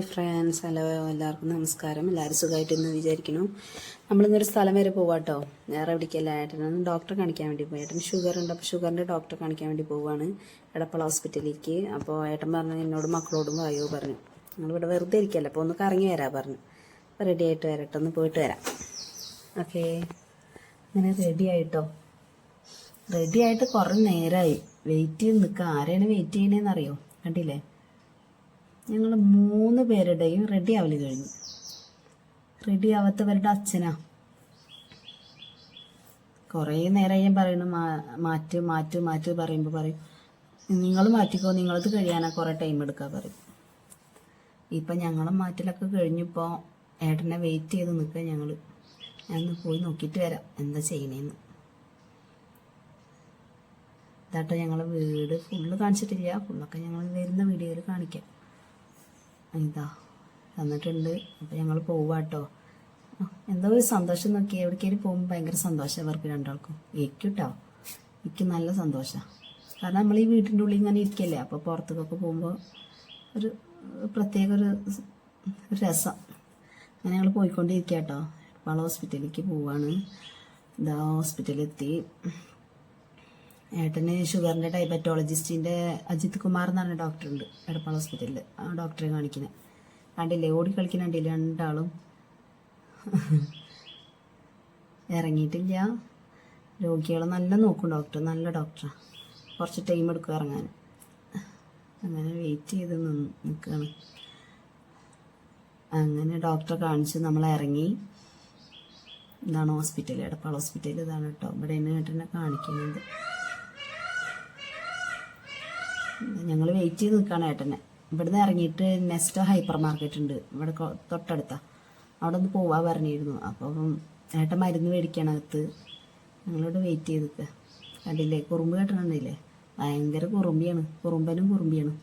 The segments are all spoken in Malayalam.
ഹായ് ഫ്രണ്ട്സ്, ഹലോ, എല്ലാവർക്കും നമസ്കാരം. എല്ലാവരും സുഖമായിട്ടെന്ന് വിചാരിക്കുന്നു. നമ്മളിന്നൊരു സ്ഥലം വരെ പോവാട്ടോ. വേറെ എവിടേക്കല്ല, ഏട്ടനൊന്ന് ഡോക്ടറെ കാണിക്കാൻ വേണ്ടി പോയി. ഏട്ടന് ഷുഗർ ഉണ്ട്, അപ്പോൾ ഷുഗറിൻ്റെ ഡോക്ടറെ കാണിക്കാൻ വേണ്ടി പോവുകയാണ് എടപ്പള ഹോസ്പിറ്റലിലേക്ക്. അപ്പോൾ ഏട്ടൻ പറഞ്ഞു എന്നോട് മക്കളോടും വായോ പറഞ്ഞു, ഞങ്ങളിവിടെ വെറുതെ ഇരിക്കല്ല, അപ്പോൾ ഒന്ന് കറങ്ങി വരാൻ പറഞ്ഞു. അപ്പോൾ റെഡി ആയിട്ട് വരട്ടെ, ഒന്ന് പോയിട്ട് വരാം. ഓക്കേ, അങ്ങനെ റെഡി ആയിട്ട് കുറേ നേരമായി വെയിറ്റ് ചെയ്ത് നിൽക്കുക. ആരെയാണ് വെയിറ്റ് ചെയ്യണേന്നറിയോ? കണ്ടില്ലേ, ഞങ്ങൾ 3 പേരുടെയും റെഡി ആവല് കഴിഞ്ഞു. റെഡി ആവാത്തവരുടെ അച്ഛനാ. കുറേ നേരമായി ഞാൻ പറയുന്നു മാറ്റ് പറയുമ്പോൾ പറയും നിങ്ങൾ മാറ്റിക്കോ, നിങ്ങളത് കഴിയാനാ കുറേ ടൈം എടുക്കുക പറയും. ഇപ്പം ഞങ്ങളും മാറ്റിലൊക്കെ കഴിഞ്ഞിപ്പോൾ ഏട്ടനെ വെയിറ്റ് ചെയ്ത് നിൽക്കുക. ഞാനൊന്ന് പോയി നോക്കിയിട്ട് വരാം എന്താ ചെയ്യണേന്ന്. ഇതാട്ടോ ഞങ്ങളെ വീട്. ഫുള്ള് കാണിച്ചിട്ടില്ല, ഫുള്ളൊക്കെ ഞങ്ങൾ വരുന്ന വീഡിയോയിൽ കാണിക്കാം. ഇതാ തന്നിട്ടുണ്ട്. അപ്പോൾ ഞങ്ങൾ പോവാട്ടോ. എന്തോ ഒരു സന്തോഷം നോക്കി. എവിടേക്കേലും പോകുമ്പോൾ ഭയങ്കര സന്തോഷം അവർക്ക് രണ്ടാൾക്കും. കേട്ടോ, എനിക്ക് നല്ല സന്തോഷമാണ്. കാരണം നമ്മൾ ഈ വീട്ടിൻ്റെ ഉള്ളിൽ ഇങ്ങനെ ഇരിക്കല്ലേ, അപ്പോൾ പുറത്തേക്കൊക്കെ പോകുമ്പോൾ ഒരു പ്രത്യേക ഒരു രസം. അങ്ങനെ ഞങ്ങൾ പോയിക്കൊണ്ടിരിക്കുക കേട്ടോ. എടപ്പാൾ ഹോസ്പിറ്റലിലേക്ക് പോവാണ്. ഇതാ ഹോസ്പിറ്റലിലെത്തി. ഏട്ടന് ഷുഗറിൻ്റെ ഡയബറ്റോളജിസ്റ്റിൻ്റെ അജിത് കുമാർ എന്ന് പറഞ്ഞ ഡോക്ടറുണ്ട് എടപ്പാൾ ഹോസ്പിറ്റലിൽ. ആ ഡോക്ടറെ കാണിക്കുന്നത് കണ്ടില്ലേ, ഓടിക്കളിക്കുന്ന കണ്ടില്ലേ രണ്ടാളും. ഇറങ്ങിയിട്ടില്ല. രോഗികളെ നല്ല നോക്കും ഡോക്ടർ, നല്ല ഡോക്ടറാണ്. കുറച്ച് ടൈം എടുക്കും ഇറങ്ങാൻ. അങ്ങനെ വെയിറ്റ് ചെയ്ത് നിൽക്കുകയാണ്. അങ്ങനെ ഡോക്ടറെ കാണിച്ച് നമ്മൾ ഇറങ്ങി. ഇതാണ് ഹോസ്പിറ്റൽ, എടപ്പാൾ ഹോസ്പിറ്റൽ ഇതാണ് കേട്ടോ. ഇവിടെയാണ് ഏട്ടനെ കാണിക്കുന്നത്. ഞങ്ങൾ വെയിറ്റ് ചെയ്ത് നിൽക്കുകയാണ് ഏട്ടനെ. ഇവിടുന്ന് ഇറങ്ങിയിട്ട് നെക്സ്റ്റ് ഹൈപ്പർ മാർക്കറ്റ് ഉണ്ട് ഇവിടെ തൊട്ടടുത്ത, അവിടെ ഒന്ന് പോവാൻ പറഞ്ഞിരുന്നു. അപ്പം ഏട്ടൻ മരുന്ന് മേടിക്കണകത്ത്. ഞങ്ങളിവിടെ വെയിറ്റ് ചെയ്ത് നിൽക്കുക. കണ്ടില്ലേ, കുറുമ്പ് കേട്ടണില്ലേ, ഭയങ്കര കുറുമ്പിയാണ്.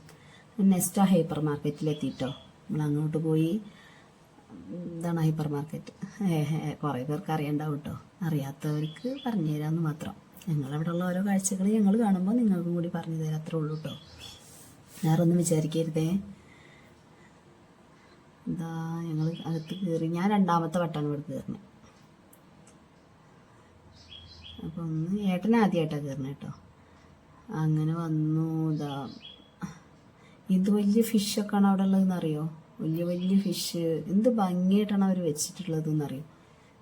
Next hyper മാർക്കറ്റിലെത്തിയിട്ടോ. നമ്മൾ അങ്ങോട്ട് പോയി. ഇതാണ് ഹൈപ്പർ മാർക്കറ്റ്. കുറേ പേർക്ക് അറിയണ്ടാവും കേട്ടോ, അറിയാത്തവർക്ക് പറഞ്ഞു തരാമെന്ന് മാത്രം. ഞങ്ങളവിടെ ഉള്ള ഓരോ കാഴ്ചകൾ ഞങ്ങൾ കാണുമ്പോൾ നിങ്ങൾക്കും കൂടി പറഞ്ഞു തരാം, അത്രേ ഉള്ളൂ കേട്ടോ. വേറെ ഒന്നും വിചാരിക്കരുതേ. എന്താ ഞങ്ങൾ അകത്ത് കയറി. ഞാൻ 2ാമത്തെ വട്ടമാണ് ഇവിടെ കയറുന്നത്. അപ്പോൾ ഏട്ടൻ ആദ്യമായിട്ടാണ് കയറുന്നത് കേട്ടോ. അങ്ങനെ വന്നു. ഇതാ എന്ത് വലിയ ഫിഷൊക്കെയാണ് അവിടെ ഉള്ളതെന്നറിയോ? വലിയ ഫിഷ്. എന്ത് ഭംഗിയായിട്ടാണ് അവർ വെച്ചിട്ടുള്ളതെന്നറിയോ?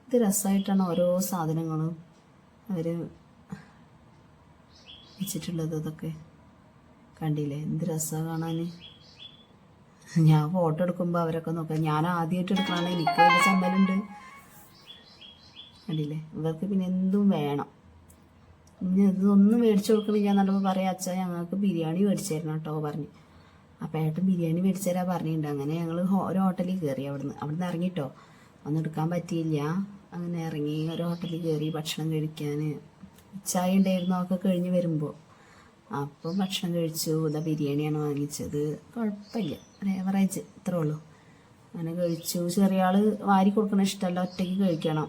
ഇത് രസമായിട്ടാണ് ഓരോ സാധനങ്ങളും അവർ വെച്ചിട്ടുള്ളത്. അതൊക്കെ കണ്ടില്ലേ, എന്ത് രസമാണ് കാണാൻ. ഞാൻ ഫോട്ടോ എടുക്കുമ്പോൾ അവരൊക്കെ നോക്കാം. ഞാൻ ആദ്യമായിട്ട് എടുക്കണമെങ്കിൽ എനിക്ക് വലിയ ചമ്മലുണ്ട്. കണ്ടില്ലേ, ഇവർക്ക് പിന്നെ എന്തും വേണം. ഇനി ഇതൊന്നും മേടിച്ചു കൊടുക്കണില്ല എന്നുള്ളപ്പോൾ പറയാം, അച്ഛാ ഞങ്ങൾക്ക് ബിരിയാണി മേടിച്ചു തരണം കേട്ടോ പറഞ്ഞു. അപ്പോൾ ഏട്ടൻ ബിരിയാണി മേടിച്ചു തരാൻ പറഞ്ഞിട്ടുണ്ട്. അങ്ങനെ ഞങ്ങൾ ഒരു ഹോട്ടലിൽ കയറി. അവിടുന്ന് ഇറങ്ങിട്ടോ. ഒന്നും എടുക്കാൻ പറ്റിയില്ല. അങ്ങനെ ഇറങ്ങി ഒരു ഹോട്ടലിൽ കയറി ഭക്ഷണം കഴിക്കാൻ. ചായ ഉണ്ടായിരുന്നു ഒക്കെ കഴിഞ്ഞ് വരുമ്പോൾ. അപ്പോൾ ഭക്ഷണം കഴിച്ചു. ഇതാ ബിരിയാണിയാണ് വാങ്ങിച്ചത്. കുഴപ്പമില്ല, ഏവറേജ്, ഇത്രേ ഉള്ളൂ. അങ്ങനെ കഴിച്ചു. ചെറിയ ആൾ വാരി കൊടുക്കണ ഇഷ്ടമല്ല, ഒറ്റയ്ക്ക് കഴിക്കണം.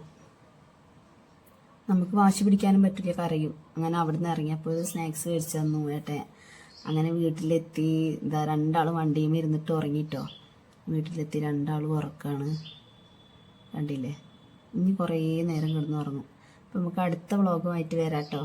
നമുക്ക് വാശി പിടിക്കാനും പറ്റില്ല, കരയും. അങ്ങനെ അവിടുന്ന് ഇറങ്ങിയപ്പോൾ സ്നാക്സ് കഴിച്ചു തന്നു ഏട്ടൻ. അങ്ങനെ വീട്ടിലെത്തി. ഇതാ 2 വണ്ടിയും ഇരുന്നിട്ട് ഉറങ്ങിയിട്ടോ. വീട്ടിലെത്തി 2 ഉറക്കാണ്. കണ്ടില്ലേ, ഇനി കുറേ നേരം കിടന്ന് ഉറങ്ങും. അപ്പം നമുക്ക് അടുത്ത വ്ളോഗുമായിട്ട് വരാം കേട്ടോ.